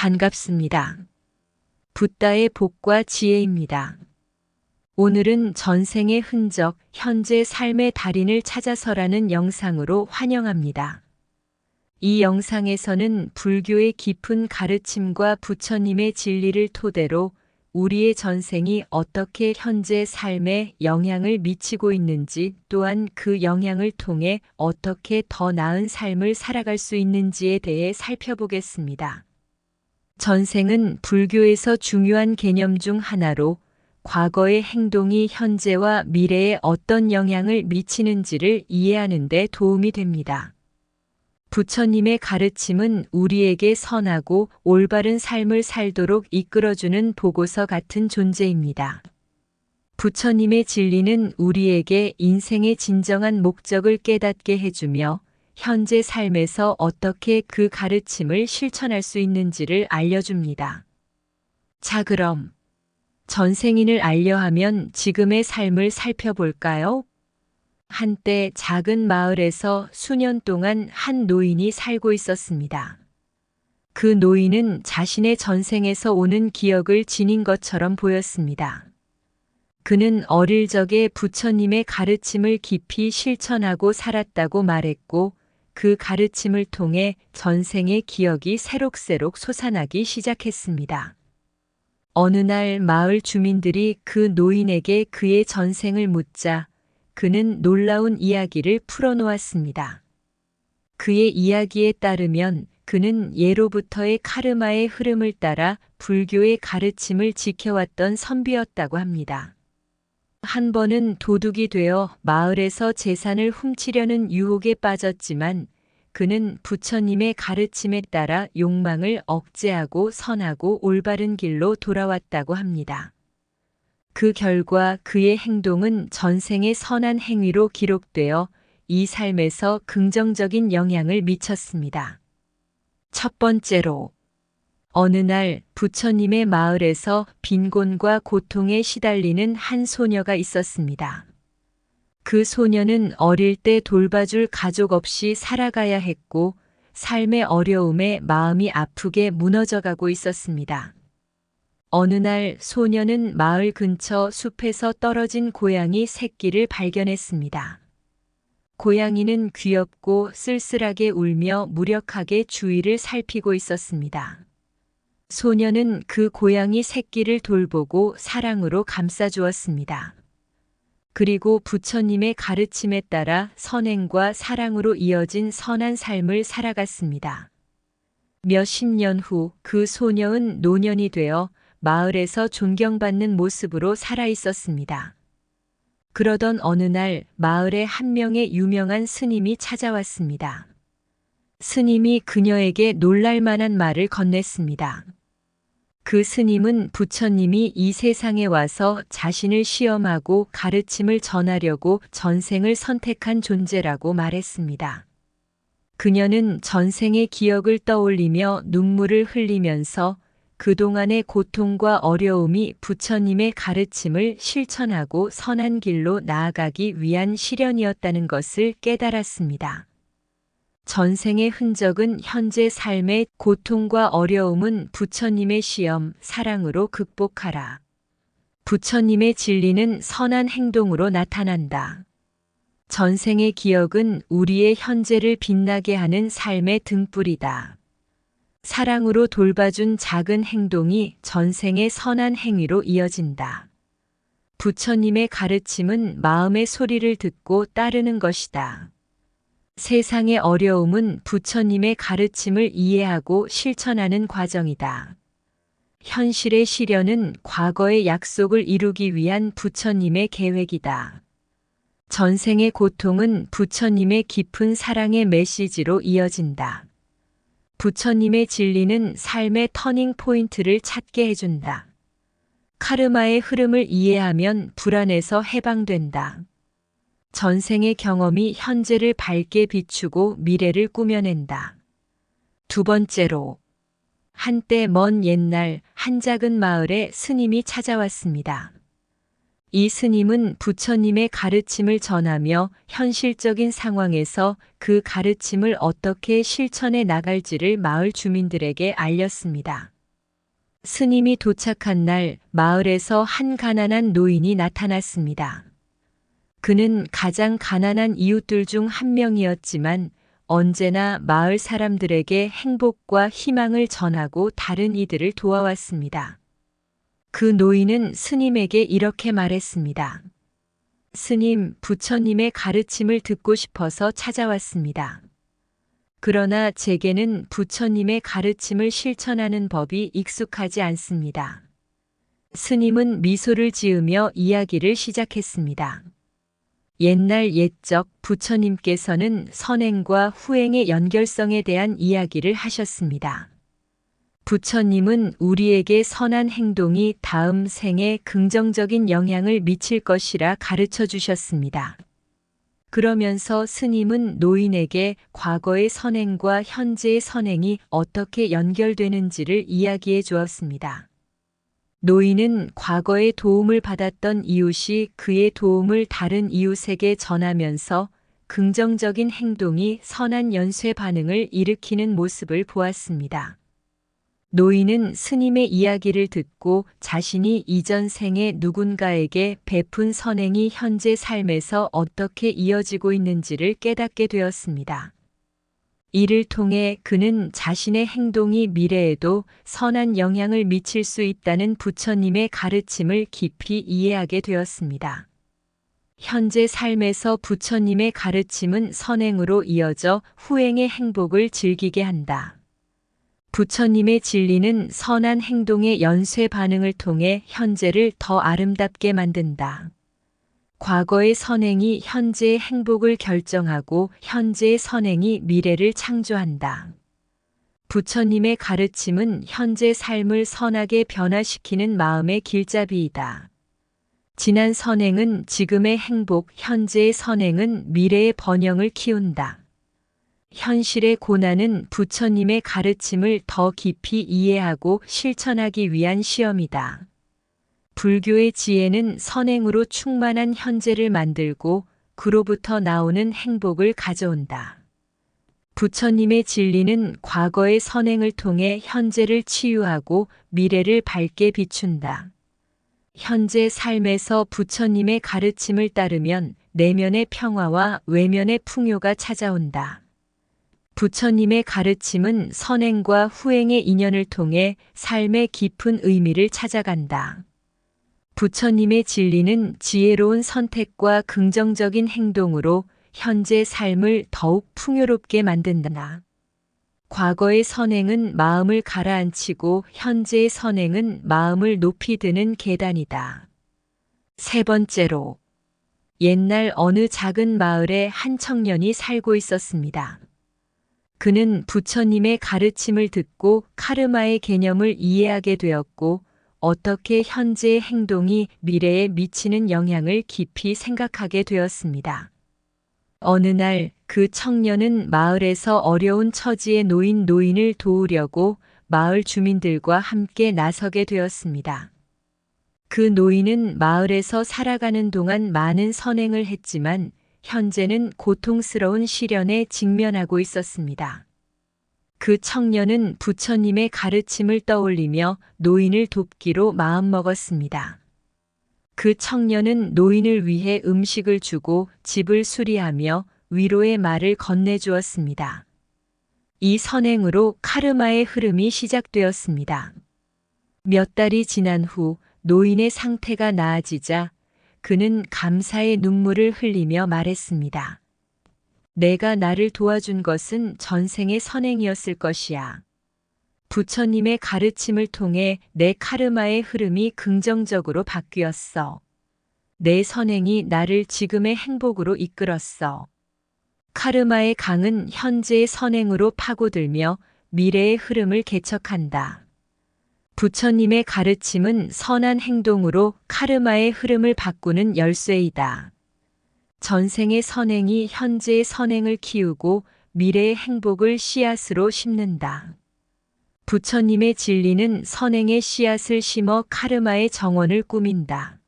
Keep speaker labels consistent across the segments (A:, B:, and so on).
A: 반갑습니다. 붓다의 복과 지혜입니다. 오늘은 전생의 흔적, 현재 삶의 달인을 찾아서라는 영상으로 환영합니다. 이 영상에서는 불교의 깊은 가르침과 부처님의 진리를 토대로 우리의 전생이 어떻게 현재 삶에 영향을 미치고 있는지, 또한 그 영향을 통해 어떻게 더 나은 삶을 살아갈 수 있는지에 대해 살펴보겠습니다. 전생은 불교에서 중요한 개념 중 하나로 과거의 행동이 현재와 미래에 어떤 영향을 미치는지를 이해하는 데 도움이 됩니다. 부처님의 가르침은 우리에게 선하고 올바른 삶을 살도록 이끌어주는 보고서 같은 존재입니다. 부처님의 진리는 우리에게 인생의 진정한 목적을 깨닫게 해주며 현재 삶에서 어떻게 그 가르침을 실천할 수 있는지를 알려줍니다. 자, 그럼 전생인을 알려하면 지금의 삶을 살펴볼까요? 한때 작은 마을에서 수년 동안 한 노인이 살고 있었습니다. 그 노인은 자신의 전생에서 오는 기억을 지닌 것처럼 보였습니다. 그는 어릴 적에 부처님의 가르침을 깊이 실천하고 살았다고 말했고, 그 가르침을 통해 전생의 기억이 새록새록 솟아나기 시작했습니다. 어느 날 마을 주민들이 그 노인에게 그의 전생을 묻자 그는 놀라운 이야기를 풀어놓았습니다. 그의 이야기에 따르면 그는 예로부터의 카르마의 흐름을 따라 불교의 가르침을 지켜왔던 선비였다고 합니다. 한 번은 도둑이 되어 마을에서 재산을 훔치려는 유혹에 빠졌지만 그는 부처님의 가르침에 따라 욕망을 억제하고 선하고 올바른 길로 돌아왔다고 합니다. 그 결과 그의 행동은 전생의 선한 행위로 기록되어 이 삶에서 긍정적인 영향을 미쳤습니다. 첫 번째로, 어느 날 부처님의 마을에서 빈곤과 고통에 시달리는 한 소녀가 있었습니다. 그 소녀는 어릴 때 돌봐줄 가족 없이 살아가야 했고 삶의 어려움에 마음이 아프게 무너져가고 있었습니다. 어느 날 소녀는 마을 근처 숲에서 떨어진 고양이 새끼를 발견했습니다. 고양이는 귀엽고 쓸쓸하게 울며 무력하게 주위를 살피고 있었습니다. 소녀는 그 고양이 새끼를 돌보고 사랑으로 감싸주었습니다. 그리고 부처님의 가르침에 따라 선행과 사랑으로 이어진 선한 삶을 살아갔습니다. 몇십 년 후 그 소녀는 노년이 되어 마을에서 존경받는 모습으로 살아 있었습니다. 그러던 어느 날 마을에 한 명의 유명한 스님이 찾아왔습니다. 스님이 그녀에게 놀랄만한 말을 건넸습니다. 그 스님은 부처님이 이 세상에 와서 자신을 시험하고 가르침을 전하려고 전생을 선택한 존재라고 말했습니다. 그녀는 전생의 기억을 떠올리며 눈물을 흘리면서 그동안의 고통과 어려움이 부처님의 가르침을 실천하고 선한 길로 나아가기 위한 시련이었다는 것을 깨달았습니다. 전생의 흔적은 현재 삶의 고통과 어려움은 부처님의 시험, 사랑으로 극복하라. 부처님의 진리는 선한 행동으로 나타난다. 전생의 기억은 우리의 현재를 빛나게 하는 삶의 등불이다. 사랑으로 돌봐준 작은 행동이 전생의 선한 행위로 이어진다. 부처님의 가르침은 마음의 소리를 듣고 따르는 것이다. 세상의 어려움은 부처님의 가르침을 이해하고 실천하는 과정이다. 현실의 시련은 과거의 약속을 이루기 위한 부처님의 계획이다. 전생의 고통은 부처님의 깊은 사랑의 메시지로 이어진다. 부처님의 진리는 삶의 터닝 포인트를 찾게 해준다. 카르마의 흐름을 이해하면 불안에서 해방된다. 전생의 경험이 현재를 밝게 비추고 미래를 꾸며낸다. 두 번째로, 한때 먼 옛날 한 작은 마을에 스님이 찾아왔습니다. 이 스님은 부처님의 가르침을 전하며 현실적인 상황에서 그 가르침을 어떻게 실천해 나갈지를 마을 주민들에게 알렸습니다. 스님이 도착한 날 마을에서 한 가난한 노인이 나타났습니다. 그는 가장 가난한 이웃들 중 한 명이었지만 언제나 마을 사람들에게 행복과 희망을 전하고 다른 이들을 도와왔습니다. 그 노인은 스님에게 이렇게 말했습니다. 스님, 부처님의 가르침을 듣고 싶어서 찾아왔습니다. 그러나 제게는 부처님의 가르침을 실천하는 법이 익숙하지 않습니다. 스님은 미소를 지으며 이야기를 시작했습니다. 옛날 옛적 부처님께서는 선행과 후행의 연결성에 대한 이야기를 하셨습니다. 부처님은 우리에게 선한 행동이 다음 생에 긍정적인 영향을 미칠 것이라 가르쳐 주셨습니다. 그러면서 스님은 노인에게 과거의 선행과 현재의 선행이 어떻게 연결되는지를 이야기해 주었습니다. 노인은 과거에 도움을 받았던 이웃이 그의 도움을 다른 이웃에게 전하면서 긍정적인 행동이 선한 연쇄 반응을 일으키는 모습을 보았습니다. 노인은 스님의 이야기를 듣고 자신이 이전 생에 누군가에게 베푼 선행이 현재 삶에서 어떻게 이어지고 있는지를 깨닫게 되었습니다. 이를 통해 그는 자신의 행동이 미래에도 선한 영향을 미칠 수 있다는 부처님의 가르침을 깊이 이해하게 되었습니다. 현재 삶에서 부처님의 가르침은 선행으로 이어져 후행의 행복을 즐기게 한다. 부처님의 진리는 선한 행동의 연쇄 반응을 통해 현재를 더 아름답게 만든다. 과거의 선행이 현재의 행복을 결정하고 현재의 선행이 미래를 창조한다. 부처님의 가르침은 현재 삶을 선하게 변화시키는 마음의 길잡이이다. 지난 선행은 지금의 행복, 현재의 선행은 미래의 번영을 키운다. 현실의 고난은 부처님의 가르침을 더 깊이 이해하고 실천하기 위한 시험이다. 불교의 지혜는 선행으로 충만한 현재를 만들고 그로부터 나오는 행복을 가져온다. 부처님의 진리는 과거의 선행을 통해 현재를 치유하고 미래를 밝게 비춘다. 현재 삶에서 부처님의 가르침을 따르면 내면의 평화와 외면의 풍요가 찾아온다. 부처님의 가르침은 선행과 후행의 인연을 통해 삶의 깊은 의미를 찾아간다. 부처님의 진리는 지혜로운 선택과 긍정적인 행동으로 현재 삶을 더욱 풍요롭게 만든다. 과거의 선행은 마음을 가라앉히고 현재의 선행은 마음을 높이 드는 계단이다. 세 번째로, 옛날 어느 작은 마을에 한 청년이 살고 있었습니다. 그는 부처님의 가르침을 듣고 카르마의 개념을 이해하게 되었고 어떻게 현재의 행동이 미래에 미치는 영향을 깊이 생각하게 되었습니다. 어느 날 그 청년은 마을에서 어려운 처지에 놓인 노인을 도우려고 마을 주민들과 함께 나서게 되었습니다. 그 노인은 마을에서 살아가는 동안 많은 선행을 했지만 현재는 고통스러운 시련에 직면하고 있었습니다. 그 청년은 부처님의 가르침을 떠올리며 노인을 돕기로 마음먹었습니다. 그 청년은 노인을 위해 음식을 주고 집을 수리하며 위로의 말을 건네주었습니다. 이 선행으로 카르마의 흐름이 시작되었습니다. 몇 달이 지난 후 노인의 상태가 나아지자 그는 감사의 눈물을 흘리며 말했습니다. 내가 나를 도와준 것은 전생의 선행이었을 것이야. 부처님의 가르침을 통해 내 카르마의 흐름이 긍정적으로 바뀌었어. 내 선행이 나를 지금의 행복으로 이끌었어. 카르마의 강은 현재의 선행으로 파고들며 미래의 흐름을 개척한다. 부처님의 가르침은 선한 행동으로 카르마의 흐름을 바꾸는 열쇠이다. 전생의 선행이 현재의 선행을 키우고 미래의 행복을 씨앗으로 심는다. 부처님의 진리는 선행의 씨앗을 심어 카르마의 정원을 꾸민다.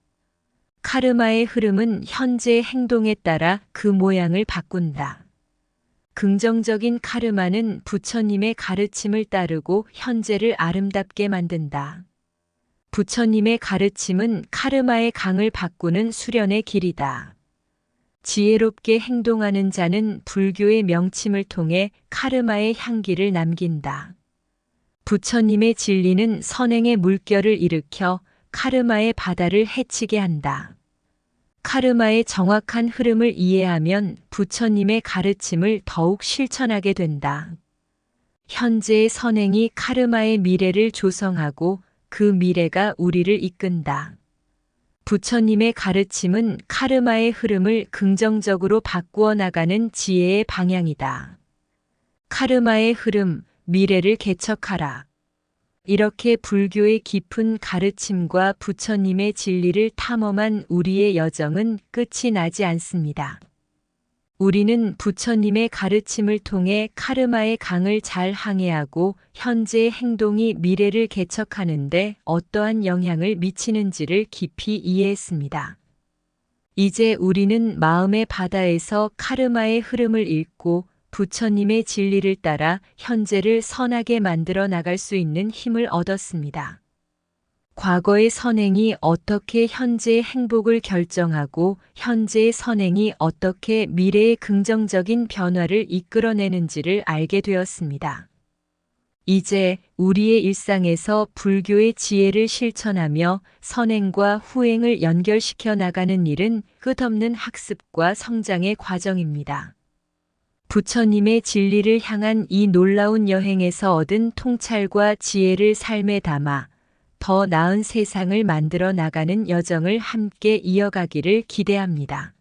A: 카르마의 흐름은 현재의 행동에 따라 그 모양을 바꾼다. 긍정적인 카르마는 부처님의 가르침을 따르고 현재를 아름답게 만든다. 부처님의 가르침은 카르마의 강을 바꾸는 수련의 길이다. 지혜롭게 행동하는 자는 불교의 명침을 통해 카르마의 향기를 남긴다. 부처님의 진리는 선행의 물결을 일으켜 카르마의 바다를 헤치게 한다. 카르마의 정확한 흐름을 이해하면 부처님의 가르침을 더욱 실천하게 된다. 현재의 선행이 카르마의 미래를 조성하고 그 미래가 우리를 이끈다. 부처님의 가르침은 카르마의 흐름을 긍정적으로 바꾸어 나가는 지혜의 방향이다. 카르마의 흐름, 미래를 개척하라. 이렇게 불교의 깊은 가르침과 부처님의 진리를 탐험한 우리의 여정은 끝이 나지 않습니다. 우리는 부처님의 가르침을 통해 카르마의 강을 잘 항해하고 현재의 행동이 미래를 개척하는데 어떠한 영향을 미치는지를 깊이 이해했습니다. 이제 우리는 마음의 바다에서 카르마의 흐름을 읽고 부처님의 진리를 따라 현재를 선하게 만들어 나갈 수 있는 힘을 얻었습니다. 과거의 선행이 어떻게 현재의 행복을 결정하고 현재의 선행이 어떻게 미래의 긍정적인 변화를 이끌어내는지를 알게 되었습니다. 이제 우리의 일상에서 불교의 지혜를 실천하며 선행과 후행을 연결시켜 나가는 일은 끝없는 학습과 성장의 과정입니다. 부처님의 진리를 향한 이 놀라운 여행에서 얻은 통찰과 지혜를 삶에 담아 더 나은 세상을 만들어 나가는 여정을 함께 이어가기를 기대합니다.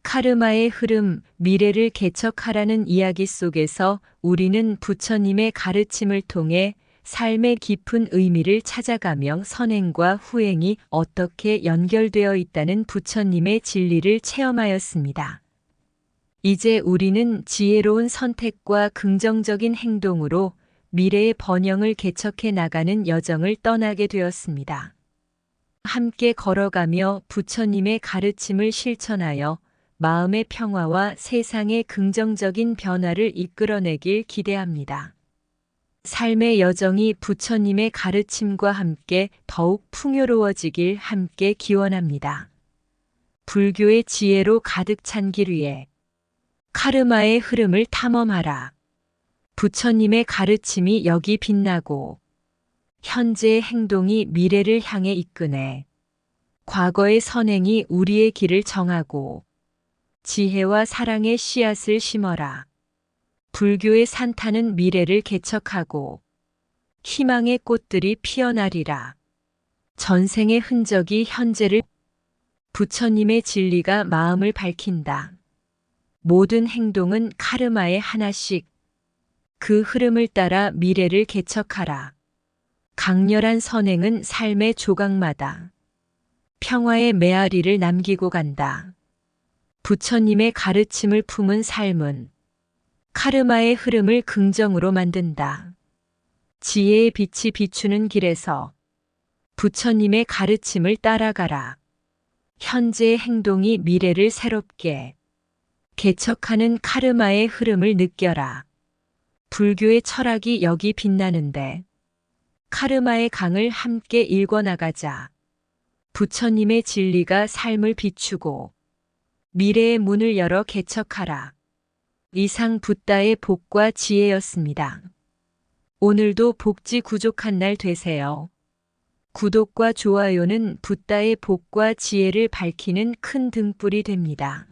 A: 카르마의 흐름, 미래를 개척하라는 이야기 속에서 우리는 부처님의 가르침을 통해 삶의 깊은 의미를 찾아가며 선행과 후행이 어떻게 연결되어 있다는 부처님의 진리를 체험하였습니다. 이제 우리는 지혜로운 선택과 긍정적인 행동으로 미래의 번영을 개척해 나가는 여정을 떠나게 되었습니다. 함께 걸어가며 부처님의 가르침을 실천하여 마음의 평화와 세상의 긍정적인 변화를 이끌어내길 기대합니다. 삶의 여정이 부처님의 가르침과 함께 더욱 풍요로워지길 함께 기원합니다. 불교의 지혜로 가득 찬 길 위에 카르마의 흐름을 탐험하라. 부처님의 가르침이 여기 빛나고 현재의 행동이 미래를 향해 이끄네. 과거의 선행이 우리의 길을 정하고 지혜와 사랑의 씨앗을 심어라. 불교의 산타는 미래를 개척하고 희망의 꽃들이 피어나리라. 전생의 흔적이 현재를 부처님의 진리가 마음을 밝힌다. 모든 행동은 카르마의 하나씩 그 흐름을 따라 미래를 개척하라. 강렬한 선행은 삶의 조각마다 평화의 메아리를 남기고 간다. 부처님의 가르침을 품은 삶은 카르마의 흐름을 긍정으로 만든다. 지혜의 빛이 비추는 길에서 부처님의 가르침을 따라가라. 현재의 행동이 미래를 새롭게 개척하는 카르마의 흐름을 느껴라. 불교의 철학이 여기 빛나는데 카르마의 강을 함께 읽어나가자. 부처님의 진리가 삶을 비추고 미래의 문을 열어 개척하라. 이상 붓다의 복과 지혜였습니다. 오늘도 복지 구족한 날 되세요. 구독과 좋아요는 붓다의 복과 지혜를 밝히는 큰 등불이 됩니다.